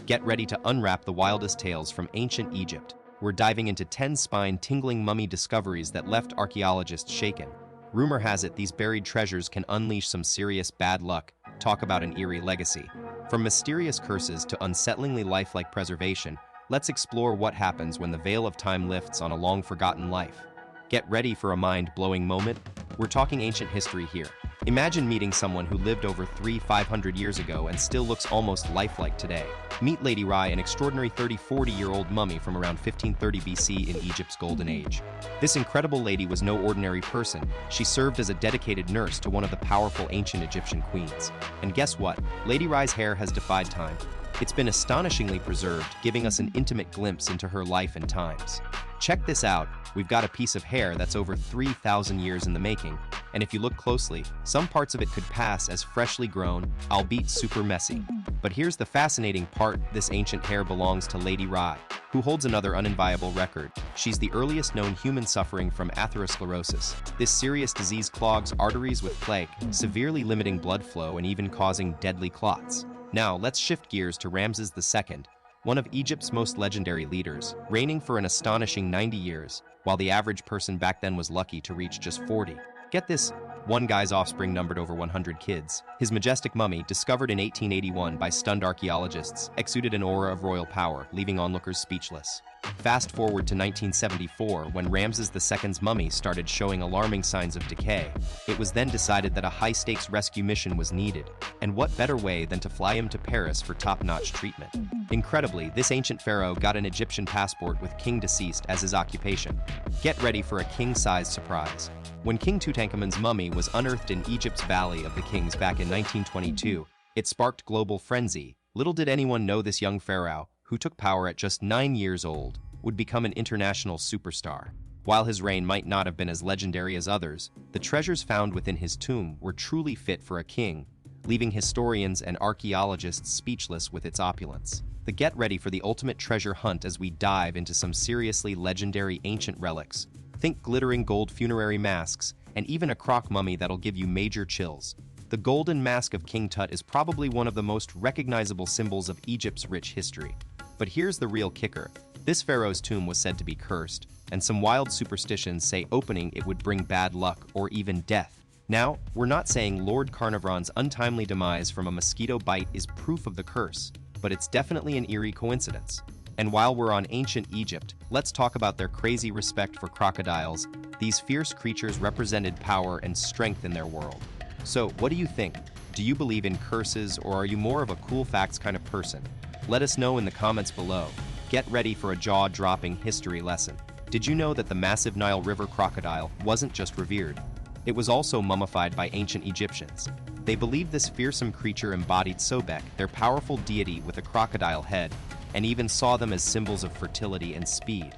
Get ready to unwrap the wildest tales from ancient Egypt. We're diving into 10 spine-tingling mummy discoveries that left archaeologists shaken. Rumor has it these buried treasures can unleash some serious bad luck. Talk about an eerie legacy. From mysterious curses to unsettlingly lifelike preservation, let's explore what happens when the veil of time lifts on a long-forgotten life. Get ready for a mind-blowing moment. We're talking ancient history here. Imagine meeting someone who lived over 500 years ago and still looks almost lifelike today. Meet Lady Rai, an extraordinary 40-year-old mummy from around 1530 BC in Egypt's Golden Age. This incredible lady was no ordinary person. She served as a dedicated nurse to one of the powerful ancient Egyptian queens. And guess what? Lady Rai's hair has defied time. It's been astonishingly preserved, giving us an intimate glimpse into her life and times. Check this out. We've got a piece of hair that's over 3,000 years in the making, and if you look closely, some parts of it could pass as freshly grown, albeit super messy. But here's the fascinating part: this ancient hair belongs to Lady Rai, who holds another unenviable record. She's the earliest known human suffering from atherosclerosis. This serious disease clogs arteries with plague, severely limiting blood flow and even causing deadly clots. Now, let's shift gears to Ramses II, one of Egypt's most legendary leaders, reigning for an astonishing 90 years, while the average person back then was lucky to reach just 40. Get this, one guy's offspring numbered over 100 kids. His majestic mummy, discovered in 1881 by stunned archaeologists, exuded an aura of royal power, leaving onlookers speechless. Fast forward to 1974, when Ramses II's mummy started showing alarming signs of decay. It was then decided that a high-stakes rescue mission was needed, and what better way than to fly him to Paris for top-notch treatment. Incredibly, this ancient pharaoh got an Egyptian passport with king deceased as his occupation. Get ready for a king-sized surprise. When King Tutankhamun's mummy was unearthed in Egypt's Valley of the Kings back in 1922, it sparked global frenzy. Little did anyone know this young pharaoh, who took power at just 9 years old, would become an international superstar. While his reign might not have been as legendary as others, the treasures found within his tomb were truly fit for a king, leaving historians and archaeologists speechless with its opulence. Get ready for the ultimate treasure hunt as we dive into some seriously legendary ancient relics. Think glittering gold funerary masks, and even a croc mummy that'll give you major chills. The golden mask of King Tut is probably one of the most recognizable symbols of Egypt's rich history. But here's the real kicker. This pharaoh's tomb was said to be cursed, and some wild superstitions say opening it would bring bad luck or even death. Now, we're not saying Lord Carnarvon's untimely demise from a mosquito bite is proof of the curse, but it's definitely an eerie coincidence. And while we're on ancient Egypt, let's talk about their crazy respect for crocodiles. These fierce creatures represented power and strength in their world. So, what do you think? Do you believe in curses, or are you more of a cool facts kind of person? Let us know in the comments below. Get ready for a jaw-dropping history lesson. Did you know that the massive Nile River crocodile wasn't just revered? It was also mummified by ancient Egyptians. They believed this fearsome creature embodied Sobek, their powerful deity with a crocodile head, and even saw them as symbols of fertility and speed.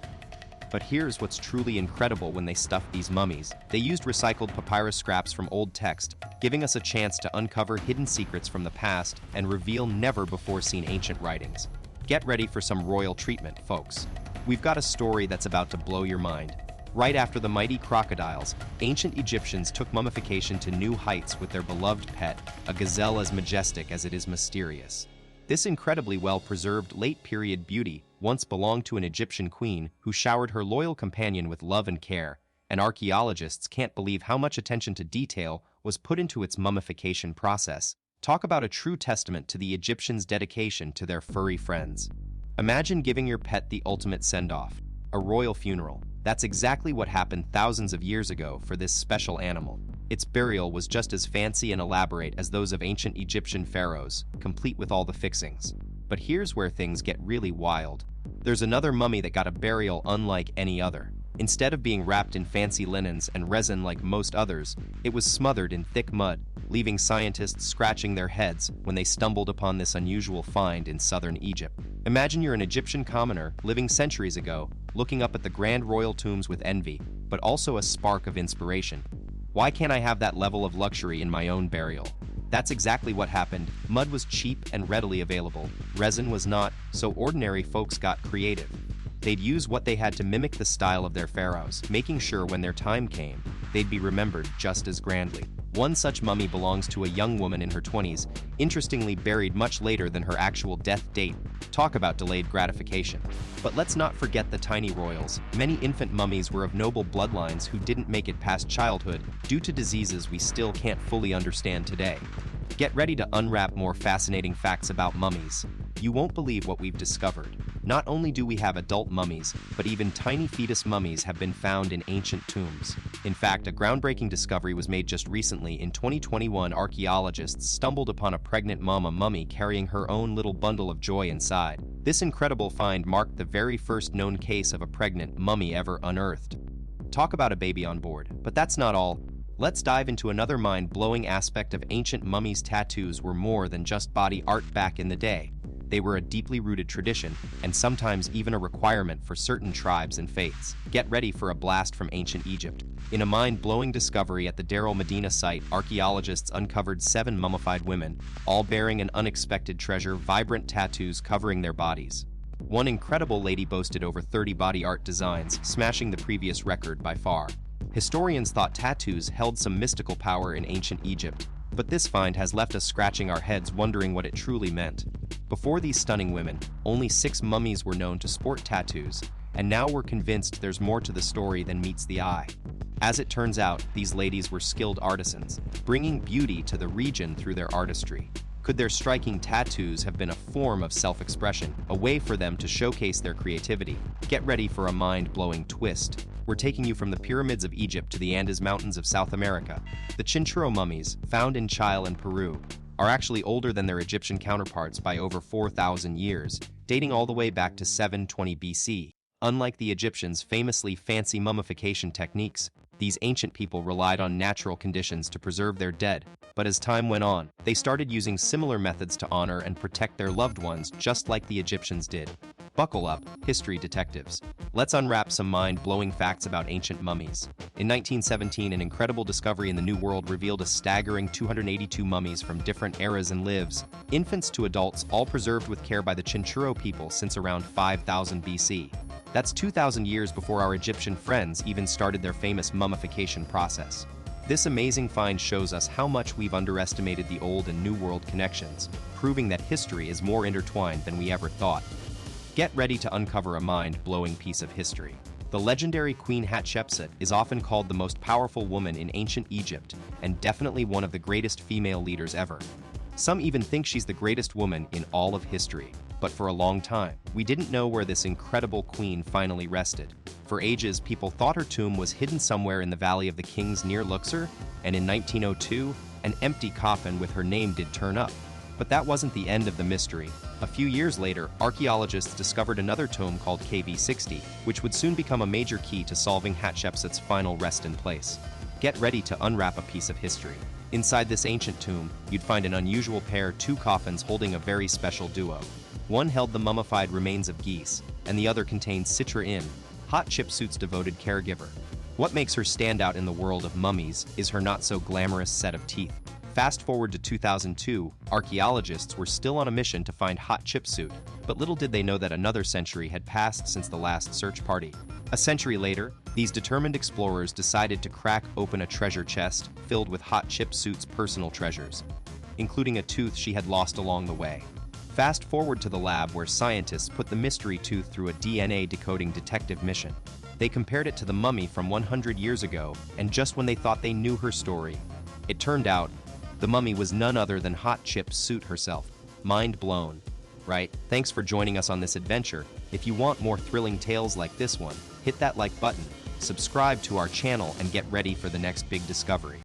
But here's what's truly incredible: when they stuffed these mummies, they used recycled papyrus scraps from old text, giving us a chance to uncover hidden secrets from the past and reveal never-before-seen ancient writings. Get ready for some royal treatment, folks. We've got a story that's about to blow your mind. Right after the mighty crocodiles, ancient Egyptians took mummification to new heights with their beloved pet, a gazelle as majestic as it is mysterious. This incredibly well-preserved late-period beauty once belonged to an Egyptian queen who showered her loyal companion with love and care, and archaeologists can't believe how much attention to detail was put into its mummification process. Talk about a true testament to the Egyptians' dedication to their furry friends. Imagine giving your pet the ultimate send-off, a royal funeral. That's exactly what happened thousands of years ago for this special animal. Its burial was just as fancy and elaborate as those of ancient Egyptian pharaohs, complete with all the fixings. But here's where things get really wild. There's another mummy that got a burial unlike any other. Instead of being wrapped in fancy linens and resin like most others, it was smothered in thick mud, leaving scientists scratching their heads when they stumbled upon this unusual find in southern Egypt. Imagine you're an Egyptian commoner living centuries ago, looking up at the grand royal tombs with envy, but also a spark of inspiration. Why can't I have that level of luxury in my own burial? That's exactly what happened. Mud was cheap and readily available. Resin was not, so ordinary folks got creative. They'd use what they had to mimic the style of their pharaohs, making sure when their time came, they'd be remembered just as grandly. One such mummy belongs to a young woman in her 20s, interestingly buried much later than her actual death date. Talk about delayed gratification. But let's not forget the tiny royals. Many infant mummies were of noble bloodlines who didn't make it past childhood due to diseases we still can't fully understand today. Get ready to unwrap more fascinating facts about mummies. You won't believe what we've discovered. Not only do we have adult mummies, but even tiny fetus mummies have been found in ancient tombs. In fact, a groundbreaking discovery was made just recently. In 2021, archaeologists stumbled upon a pregnant mama mummy carrying her own little bundle of joy inside. This incredible find marked the very first known case of a pregnant mummy ever unearthed. Talk about a baby on board. But that's not all. Let's dive into another mind-blowing aspect of ancient mummies. Tattoos were more than just body art back in the day. They were a deeply rooted tradition, and sometimes even a requirement for certain tribes and faiths. Get ready for a blast from ancient Egypt. In a mind-blowing discovery at the Deir el-Medina site, archaeologists uncovered 7 mummified women, all bearing an unexpected treasure: vibrant tattoos covering their bodies. One incredible lady boasted over 30 body art designs, smashing the previous record by far. Historians thought tattoos held some mystical power in ancient Egypt, but this find has left us scratching our heads wondering what it truly meant. Before these stunning women, only 6 mummies were known to sport tattoos, and now we're convinced there's more to the story than meets the eye. As it turns out, these ladies were skilled artisans, bringing beauty to the region through their artistry. Could their striking tattoos have been a form of self-expression, a way for them to showcase their creativity? Get ready for a mind-blowing twist. We're taking you from the pyramids of Egypt to the Andes Mountains of South America. The Chinchorro mummies, found in Chile and Peru, are actually older than their Egyptian counterparts by over 4,000 years, dating all the way back to 720 BC. Unlike the Egyptians' famously fancy mummification techniques, these ancient people relied on natural conditions to preserve their dead. But as time went on, they started using similar methods to honor and protect their loved ones, just like the Egyptians did. Buckle up, history detectives. Let's unwrap some mind-blowing facts about ancient mummies. In 1917, an incredible discovery in the New World revealed a staggering 282 mummies from different eras and lives, infants to adults, all preserved with care by the Chinchorro people since around 5000 BC. That's 2,000 years before our Egyptian friends even started their famous mummification process. This amazing find shows us how much we've underestimated the old and new world connections, proving that history is more intertwined than we ever thought. Get ready to uncover a mind-blowing piece of history. The legendary Queen Hatshepsut is often called the most powerful woman in ancient Egypt, and definitely one of the greatest female leaders ever. Some even think she's the greatest woman in all of history. But for a long time, we didn't know where this incredible queen finally rested. For ages, people thought her tomb was hidden somewhere in the Valley of the Kings near Luxor, and in 1902, an empty coffin with her name did turn up. But that wasn't the end of the mystery. A few years later, archaeologists discovered another tomb called KV60, which would soon become a major key to solving Hatshepsut's final rest in place. Get ready to unwrap a piece of history. Inside this ancient tomb, you'd find an unusual pair, 2 coffins holding a very special duo. One held the mummified remains of geese, and the other contained Citra Inn, Hatshepsut's devoted caregiver. What makes her stand out in the world of mummies is her not-so-glamorous set of teeth. Fast forward to 2002, archaeologists were still on a mission to find Hatshepsut, but little did they know that another century had passed since the last search party. A century later, these determined explorers decided to crack open a treasure chest filled with Hatshepsut's personal treasures, including a tooth she had lost along the way. Fast forward to the lab where scientists put the mystery tooth through a DNA decoding detective mission. They compared it to the mummy from 100 years ago, and just when they thought they knew her story, it turned out the mummy was none other than Hatshepsut herself. Mind blown, right? Thanks for joining us on this adventure. If you want more thrilling tales like this one, hit that like button, subscribe to our channel, and get ready for the next big discovery.